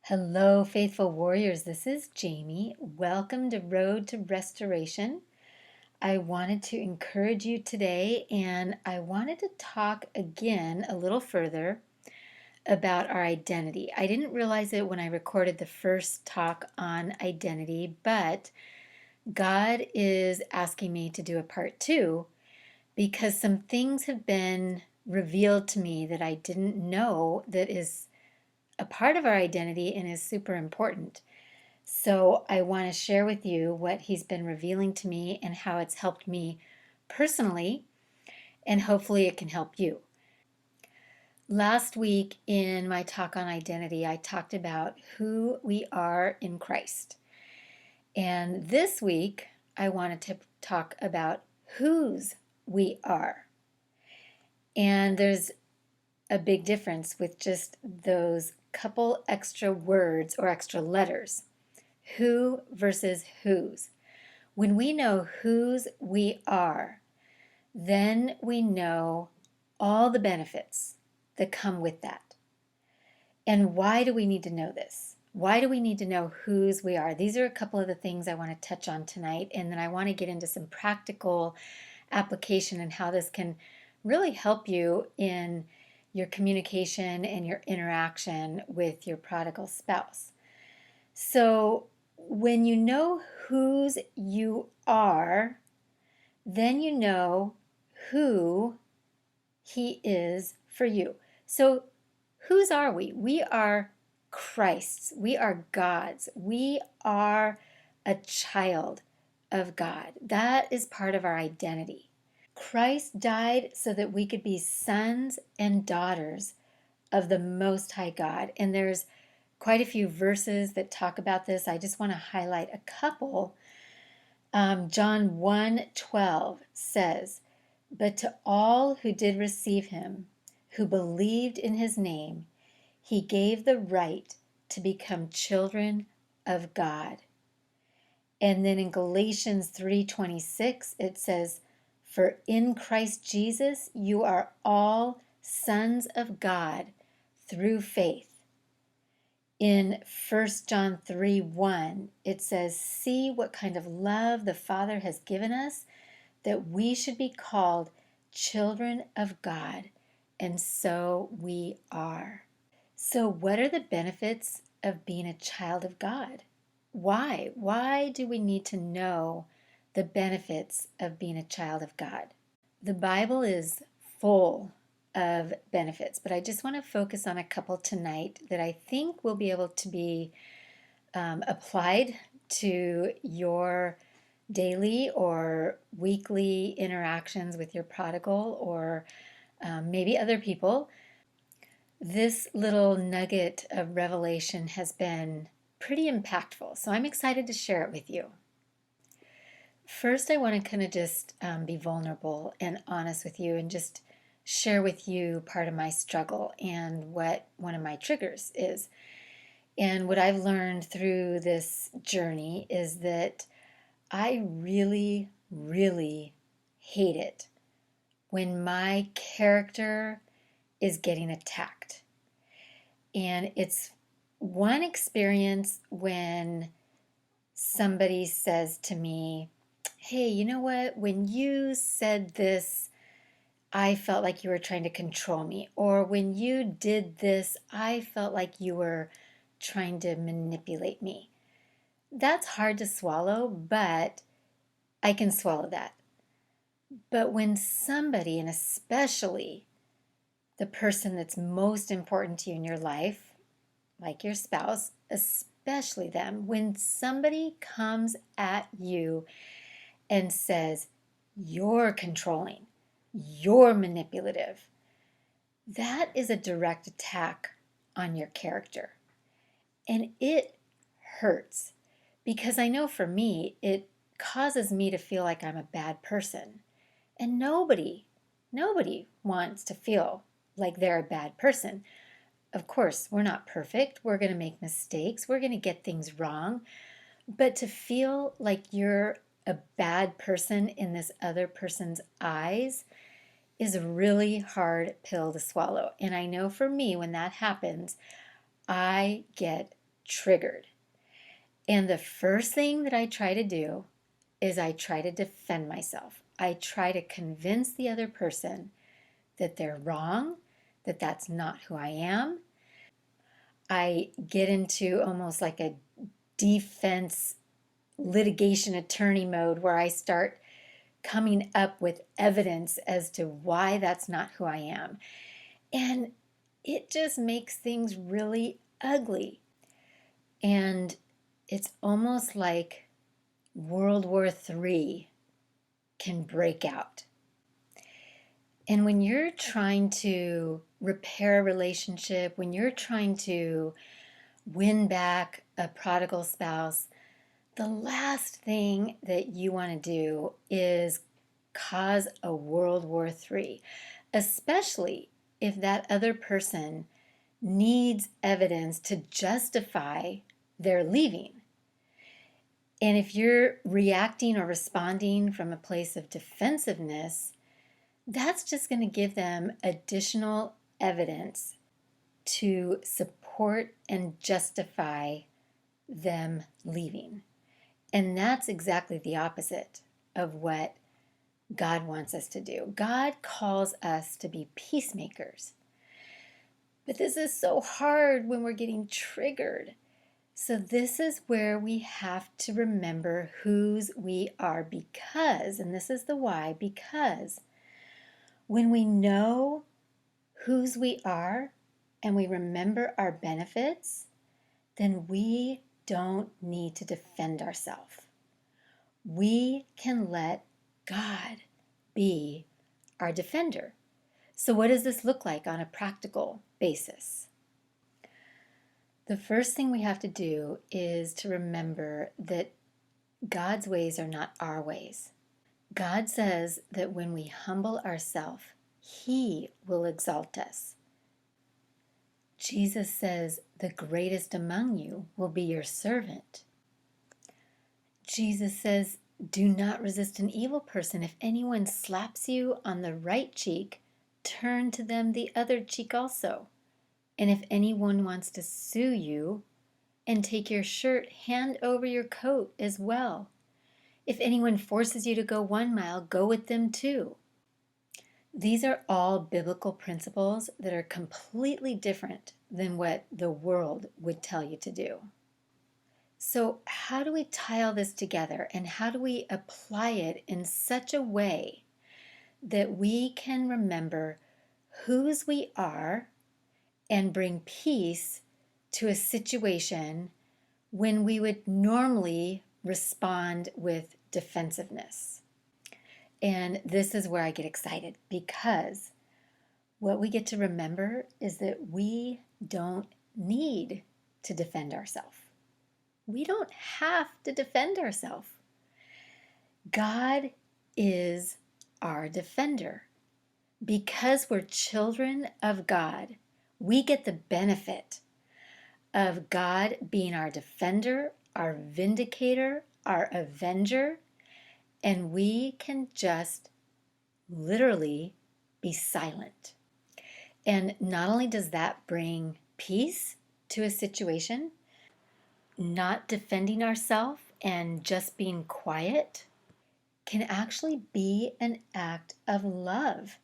Hello, faithful warriors. This is Jamie. Welcome to Road to Restoration. I wanted to encourage you today, and I wanted to talk again a little further about our identity. I didn't realize it when I recorded the first talk on identity, but God is asking me to do a part two because some things have been revealed to me that I didn't know that is a part of our identity and is super important. So I want to share with you what he's been revealing to me and how it's helped me personally, and hopefully it can help you. Last week in my talk on identity, I talked about who we are in Christ. And this week, I wanted to talk about whose we are. And there's a big difference with just those couple extra words or extra letters. Who versus whose. When we know whose we are, then we know all the benefits that come with that. And why do we need to know this? Why do we need to know whose we are? These are a couple of the things I want to touch on tonight, and then I want to get into some practical application and how this can really help you in your communication and your interaction with your prodigal spouse. So, when you know whose you are, then you know who he is for you. So, whose are we? We are Christ's. We are God's. We are a child of God. That is part of our identity. Christ died so that we could be sons and daughters of the Most High God. And there's quite a few verses that talk about this. I just want to highlight a couple. John 1:12 says, "But to all who did receive him, who believed in his name, he gave the right to become children of God." And then in Galatians 3:26, it says, "For in Christ Jesus you are all sons of God through faith." In 1 John 3:1, it says, "See what kind of love the Father has given us, that we should be called children of God, and so we are." So, what are the benefits of being a child of God? Why? Why do we need to know the benefits of being a child of God? The Bible is full of benefits, but I just want to focus on a couple tonight that I think will be able to be applied to your daily or weekly interactions with your prodigal or maybe other people. This little nugget of revelation has been pretty impactful, so I'm excited to share it with you. First, I want to kind of just be vulnerable and honest with you and just share with you part of my struggle and what one of my triggers is. And what I've learned through this journey is that I really, really hate it when my character is getting attacked. And it's one experience when somebody says to me, "Hey, you know what? When you said this, I felt like you were trying to control me." Or when you did this, I felt like you were trying to manipulate me. That's hard to swallow, but I can swallow that. But when somebody, and especially the person that's most important to you in your life, like your spouse, especially them, when somebody comes at you and says, "You're controlling, you're manipulative," that is a direct attack on your character. And it hurts because I know for me, it causes me to feel like I'm a bad person. And nobody wants to feel like they're a bad person. Of course, we're not perfect. We're going to make mistakes. We're going to get things wrong. But to feel like you're a bad person in this other person's eyes is a really hard pill to swallow. And I know for me, when that happens, I get triggered. And the first thing that I try to do is I try to defend myself. I try to convince the other person that they're wrong, that that's not who I am. I get into almost like a defense litigation attorney mode where I start coming up with evidence as to why that's not who I am. And it just makes things really ugly. And it's almost like World War III can break out. And when you're trying to repair a relationship, when you're trying to win back a prodigal spouse, the last thing that you want to do is cause a World War III, especially if that other person needs evidence to justify their leaving. And if you're reacting or responding from a place of defensiveness, that's just going to give them additional evidence to support and justify them leaving. And that's exactly the opposite of what God wants us to do. God calls us to be peacemakers. But this is so hard when we're getting triggered. So this is where we have to remember whose we are because, and this is the why, because when we know whose we are and we remember our benefits, then we don't need to defend ourselves. We can let God be our defender. So what does this look like on a practical basis? The first thing we have to do is to remember that God's ways are not our ways. God says that when we humble ourselves, He will exalt us. Jesus says, the greatest among you will be your servant. Jesus says, do not resist an evil person. If anyone slaps you on the right cheek, turn to them the other cheek also. And if anyone wants to sue you and take your shirt, hand over your coat as well. If anyone forces you to go 1 mile, go with them 2. These are all biblical principles that are completely different than what the world would tell you to do. So how do we tie all this together, and how do we apply it in such a way that we can remember whose we are and bring peace to a situation when we would normally respond with defensiveness? And this is where I get excited, because what we get to remember is that we don't need to defend ourselves. We don't have to defend ourselves. God is our defender. Because we're children of God, we get the benefit of God being our defender, our vindicator, our avenger, and we can just literally be silent. And not only does that bring peace to a situation, not defending ourselves and just being quiet can actually be an act of love.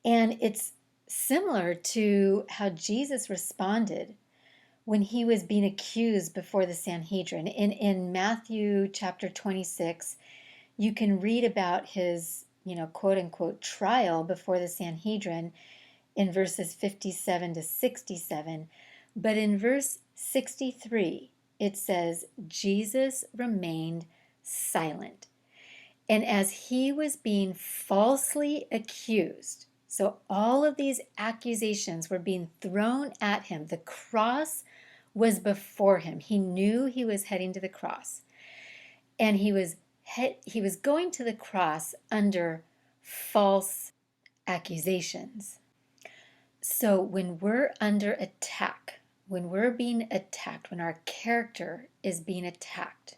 And it's similar to how Jesus responded when he was being accused before the Sanhedrin. In Matthew chapter 26, you can read about his, quote unquote, trial before the Sanhedrin in verses 57 to 67. But in verse 63, it says, Jesus remained silent. And as he was being falsely accused, so all of these accusations were being thrown at him, the cross was before him. He knew he was heading to the cross. And he was going to the cross under false accusations. So when we're under attack, when we're being attacked, when our character is being attacked,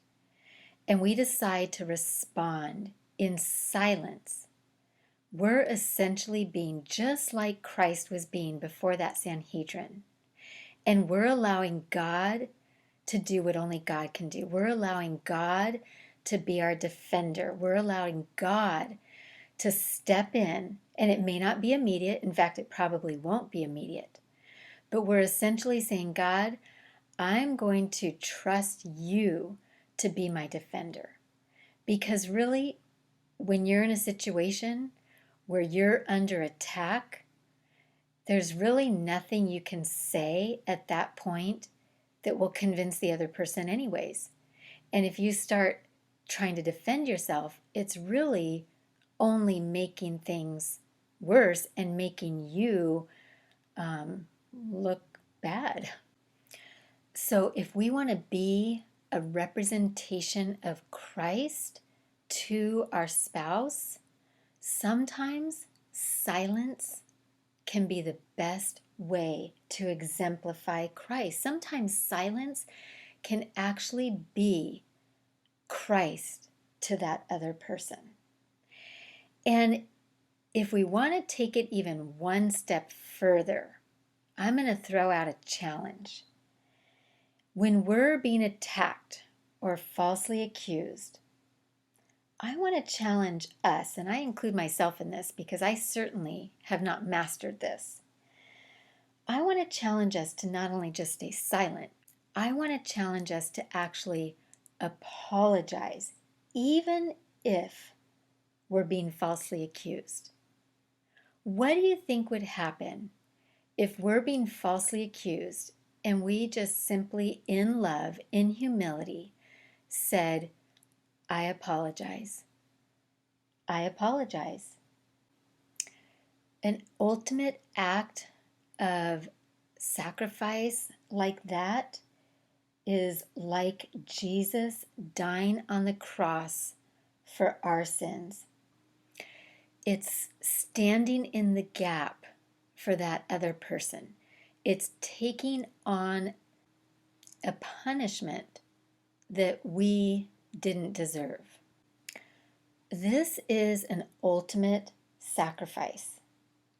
and we decide to respond in silence, we're essentially being just like Christ was being before that Sanhedrin. And we're allowing God to do what only God can do. We're allowing God to be our defender. We're allowing God to step in, and it may not be immediate. In fact, it probably won't be immediate. But we're essentially saying, God, I'm going to trust you to be my defender. Because really, when you're in a situation where you're under attack, there's really nothing you can say at that point that will convince the other person anyways. And if you start trying to defend yourself, it's really only making things worse and making you look bad. So if we want to be a representation of Christ to our spouse, sometimes silence can be the best way to exemplify Christ. Sometimes silence can actually be Christ to that other person. And if we want to take it even one step further, I'm going to throw out a challenge. When we're being attacked or falsely accused, I want to challenge us, and I include myself in this because I certainly have not mastered this. I want to challenge us to not only just stay silent, I want to challenge us to actually apologize, even if we're being falsely accused. What do you think would happen if we're being falsely accused and we just simply, in love, in humility, said, I apologize. I apologize. An ultimate act of sacrifice like that is like Jesus dying on the cross for our sins. It's standing in the gap for that other person. It's taking on a punishment that we didn't deserve. This is an ultimate sacrifice.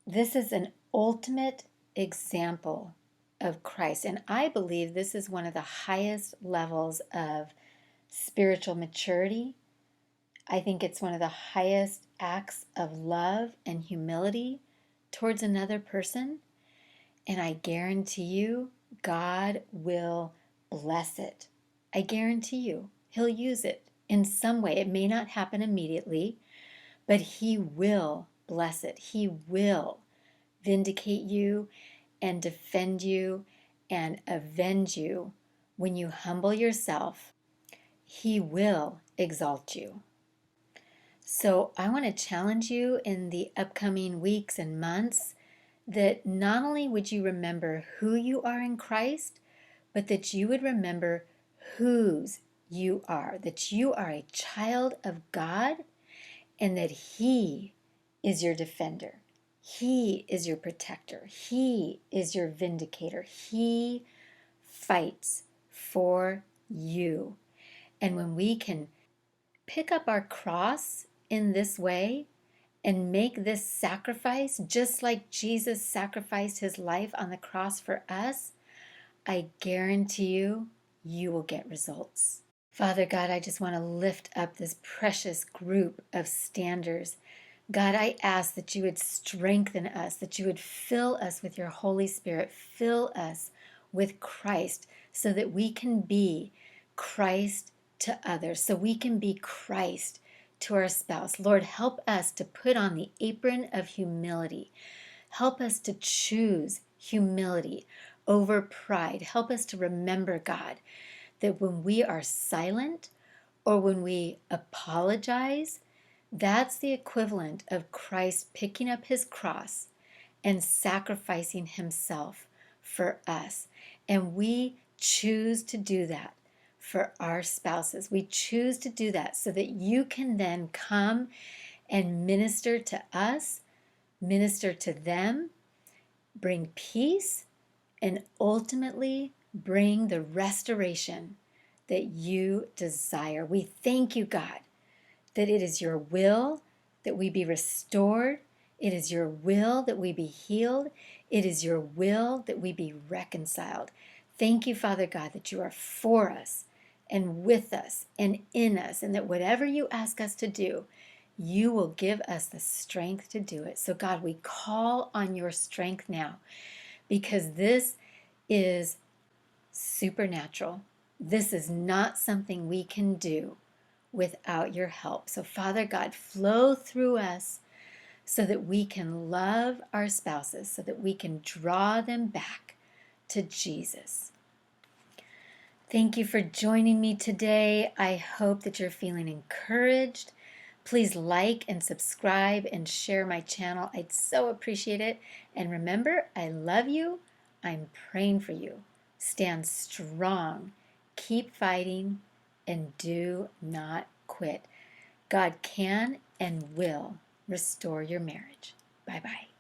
This is an ultimate example of Christ. And I believe this is one of the highest levels of spiritual maturity. I think it's one of the highest acts of love and humility towards another person. And I guarantee you, God will bless it. I guarantee you, He'll use it in some way. It may not happen immediately, but He will bless it. He will vindicate you and defend you and avenge you. When you humble yourself, He will exalt you. So I want to challenge you in the upcoming weeks and months that not only would you remember who you are in Christ, but that you would remember whose you are, that you are a child of God and that He is your defender. He is your protector. He is your vindicator. He fights for you. And when we can pick up our cross in this way and make this sacrifice, just like Jesus sacrificed His life on the cross for us, I guarantee you, you will get results. Father God, I just want to lift up this precious group of standers. God, I ask that you would strengthen us, that you would fill us with your Holy Spirit, fill us with Christ so that we can be Christ to others, so we can be Christ to our spouse. Lord, help us to put on the apron of humility. Help us to choose humility over pride. Help us to remember, God, that when we are silent or when we apologize, that's the equivalent of Christ picking up His cross and sacrificing Himself for us. And we choose to do that for our spouses. We choose to do that so that you can then come and minister to us, minister to them, bring peace, and ultimately bring the restoration that you desire. We thank you, God, that it is your will that we be restored. It is your will that we be healed. It is your will that we be reconciled. Thank you, Father God, that you are for us and with us and in us, and that whatever you ask us to do, you will give us the strength to do it. So, God, we call on your strength now because this is supernatural. This is not something we can do without your help. So, Father God, flow through us so that we can love our spouses, so that we can draw them back to Jesus. Thank you for joining me today. I hope that you're feeling encouraged. Please like and subscribe and share my channel. I'd so appreciate it. And remember, I love you. I'm praying for you. Stand strong. Keep fighting and do not quit. God can and will restore your marriage. Bye-bye.